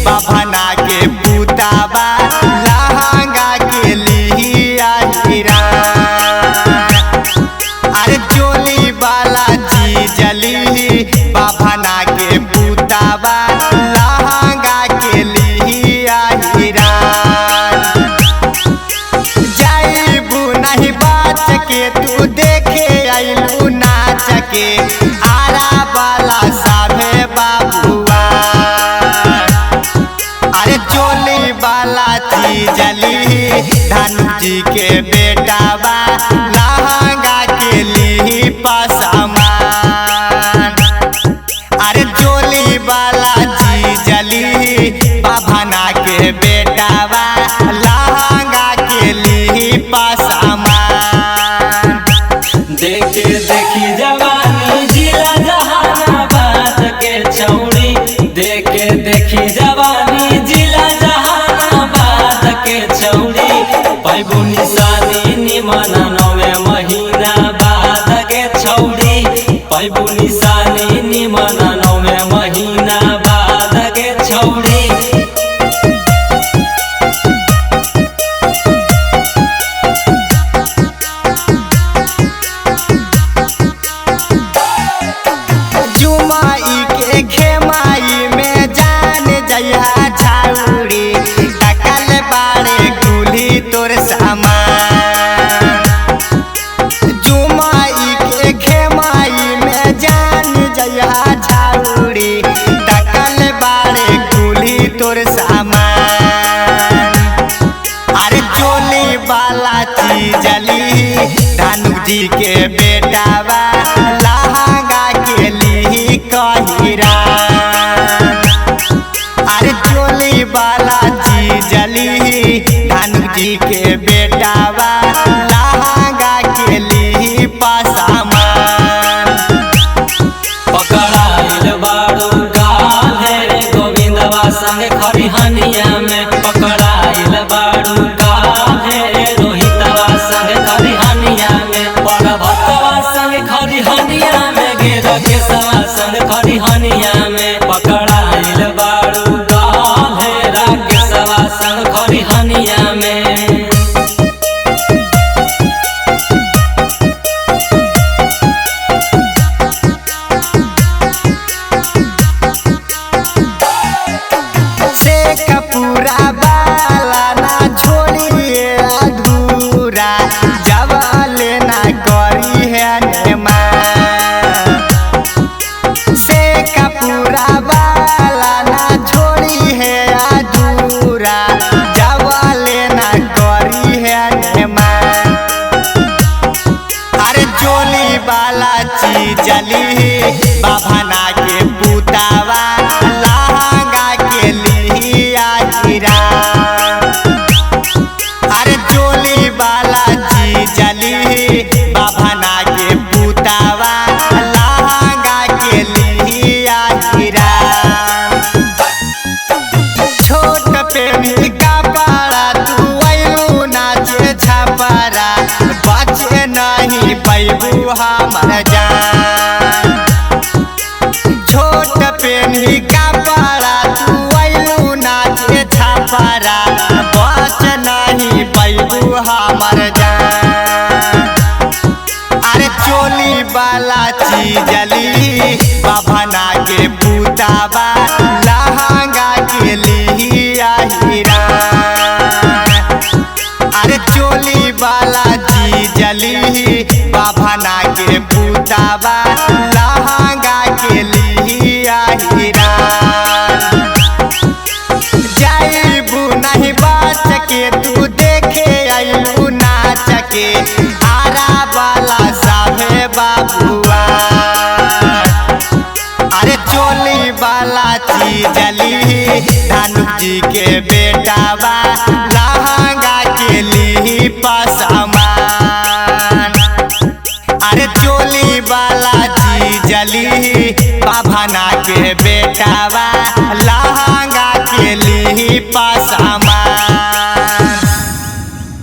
बाभना के पुतावा लहंगा के लिया हीरा। अरे चोली वाला चीज ली बाभना के पुतावा लहंगा के लिया हीरा। जाइबू नहीं बाच के तू देखे आइलू नाच के आरा वाला साभे बाबुआ। अरे चोली वाला चीज ली धनु जी के बेटावा लहंगा के ली पासमान। अरे चोली वाला चीज ली बाभना के बेटावा लहंगा के ली पासमान। देखे देखी जवानी जिला जहानाबाद के छौड़ी। देखे देखी जवानी जिला जहानाबाद के छौड़ी। पैबू निशानी निमन 9 महीना बाद के छौड़ी। पैबू निशानी निमन 9 महीना बाद के छौड़ी। जुमाई के खेमाई में जान जइहा छाउरी टकल बाड़े कुली तोर सामान। जुमाई के खेमाई में जान जइहा छाउरी टकल बाड़े कुली तोर सामान। अरे चोली वाला चीज ली धनु जी के बेटावा लहंगा के ली कहीरा। अरे चोली वाला चीज ली धनु जी के बेटावा लहंगा के ली पासमान। पकड़ाइल बाड़ू काहे गोविंदवा संग खरिहनिया में। पकड़ाइल बाड़ू काहे रोहितवा संग खरिहनिया में। पर्वतवा संग खरिहनिया में गिर के सवा संग खरिहनिया में। पकड़ाइल बाड़ू काहे राकेशवा संग खरिहनिया में। से कपूरा बाला ना छोड़िए अधूरा जवाले ना करी है नेमा। से कपूरा बाला ना छोड़ी है अधूरा जवाले ना करी है नेमा। अरे चोली वाला चीज ली बाभना के पुतावा लहंगा के लिया हीरा। अरे चोली वाला चीज ली बाभना के पुतावा लहंगा के लिया हीरा। छोट पेनी का पारा तू आयु नाचे छपरा बचे नहीं पैबू हमर जान। छोट पेनी का पारा तू आयु नाचे छपरा बच नहीं पैबू हमर जान। अरे चोली वाला चीज ली बाभना के पुतावा लहंगा के लिया हीरा। अरे चोली वाला चीज ली बाभना के पुतावा लहंगा के लिया हीरा। जाइबू नहीं बाच के तू देखे आइलू नाच के आरा वाला साभे बाबुआ। अरे चोली वाला चीज ली धनु जी के बेटावा लहंगा के ली पासमान। अरे चोली वाला चीज ली बाभना के बेटावा